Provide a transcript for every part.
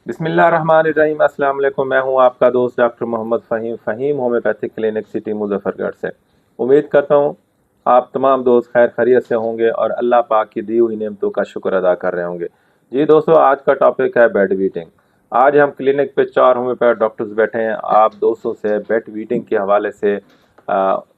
बिस्मिल्लाहिर्रहमानिर्रहीम। अस्सलाम वालेकुम। मैं हूं आपका दोस्त doctor Mohammad Faheem homeopathic clinic city Muzaffargarh से। उम्मीद करता हूं आप तमाम दोस्त खैर खैरियत से होंगे और अल्लाह पाक की दी हुई नेमतों का शुक्र अदा कर रहे होंगे। जी दोस्तों, आज का टॉपिक है बेड वीटिंग। आज हम क्लिनिक पे 4 होम्योपैथ डॉक्टर्स बैठे हैं। आप दोस्तों से बेड वीटिंग के हवाले से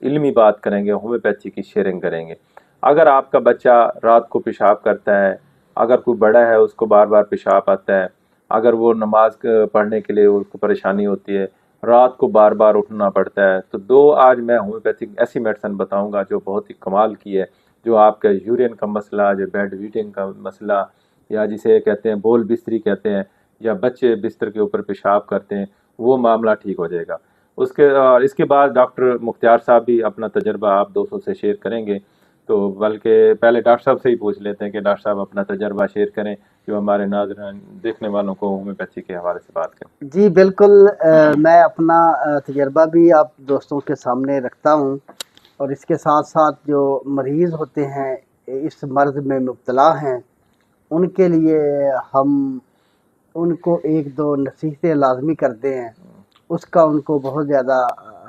इल्मी बात करेंगे, होम्योपैथी की शेयरिंग करेंगे। अगर आपका बच्चा रात को पेशाब करता है, अगर कोई बड़ा है उसको बार बार पेशाब आता है, अगर वो नमाज पढ़ने के लिए उसको परेशानी होती है, रात को बार बार उठना पड़ता है, तो आज मैं होम्योपैथिक ऐसी मेडिसिन बताऊंगा जो बहुत ही कमाल की है, जो आपका यूरिन का मसला, जो बेड वीटिंग का मसला, या जिसे कहते हैं बोल बिस्तरी कहते हैं, या बच्चे बिस्तर के ऊपर पेशाब करते हैं, वो मामला ठीक हो जाएगा। इसके बाद डॉक्टर मुख्तियार साहब भी अपना तजर्बा आप दोस्तों से शेयर करेंगे। तो बल्कि पहले डॉक्टर साहब से ही पूछ लेते हैं कि डॉक्टर साहब अपना तजर्बा शेयर करें, जो हमारे नाज़रीन देखने वालों को होम्योपैथी के हवाले से बात करें। जी बिल्कुल। मैं अपना तजर्बा भी आप दोस्तों के सामने रखता हूँ, और इसके साथ साथ जो मरीज़ होते हैं इस मर्ज़ में मुब्तला हैं, उनके लिए हम उनको एक दो नसीहतें लाजमी करते हैं। उसका उनको बहुत ज़्यादा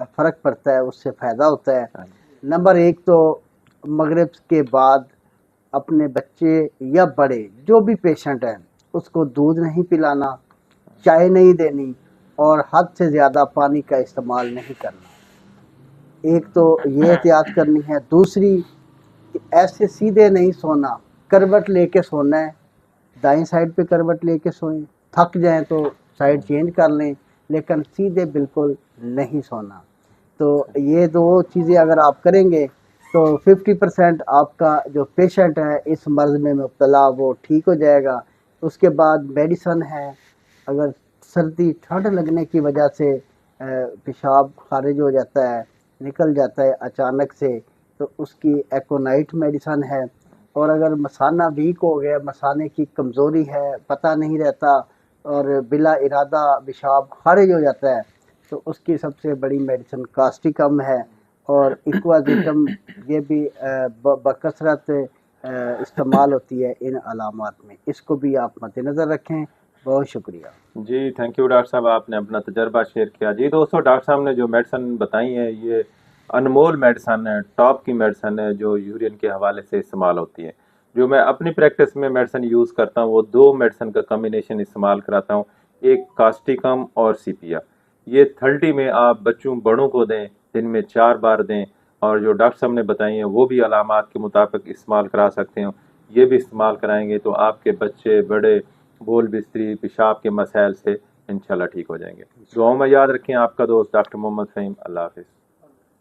फ़र्क पड़ता है, उससे फ़ायदा होता है। नंबर एक तो मगरिब के बाद अपने बच्चे या बड़े जो भी पेशेंट हैं उसको दूध नहीं पिलाना, चाय नहीं देनी, और हद से ज़्यादा पानी का इस्तेमाल नहीं करना। एक तो ये एहतियात करनी है। दूसरी कि ऐसे सीधे नहीं सोना, करवट लेके सोना है। दाईं साइड पे करवट लेके सोएं, थक जाएं तो साइड चेंज कर लें, लेकिन सीधे बिल्कुल नहीं सोना। तो ये दो चीज़ें अगर आप करेंगे तो 50% आपका जो पेशेंट है इस मर्ज़ में मुब्तला वो ठीक हो जाएगा। उसके बाद मेडिसन है। अगर सर्दी ठंड लगने की वजह से पेशाब खारिज हो जाता है, निकल जाता है अचानक से, तो उसकी एकोनाइट मेडिसन है। और अगर मसाना वीक हो गया, मसाने की कमज़ोरी है, पता नहीं रहता और बिला इरादा पेशाब खारिज हो जाता है, तो उसकी सबसे बड़ी मेडिसिन कास्टिकम है। और इक्वाजिटम ये भी बकसरत इस्तेमाल होती है इन अलामात में। इसको भी आप मद्देनज़र रखें। बहुत शुक्रिया। जी थैंक यू डॉक्टर साहब, आपने अपना तजर्बा शेयर किया। जी दोस्तों, डॉक्टर साहब ने जो मेडिसिन बताई है ये अनमोल मेडिसिन है, टॉप की मेडिसिन है, जो यूरिन के हवाले से इस्तेमाल होती है। जो मैं अपनी प्रैक्टिस में मेडिसिन यूज़ करता हूँ वो 2 मेडिसिन का कम्बिनेशन इस्तेमाल कराता हूँ, एक कास्टिकम और सीपिया। ये 30 में आप बच्चों बड़ों को दें, दिन में 4 बार दें, और जो डॉक्टर साहब ने बताई हैं वो भी अलामात के मुताबिक इस्तेमाल करा सकते हो। ये भी इस्तेमाल कराएंगे तो आपके बच्चे बड़े बोल बिस्तरी पेशाब के मसाइल से इंशाल्लाह ठीक हो जाएंगे। दुआओं में याद रखें। आपका दोस्त डॉक्टर मोहम्मद फ़हीम। अल्लाह हाफिज़।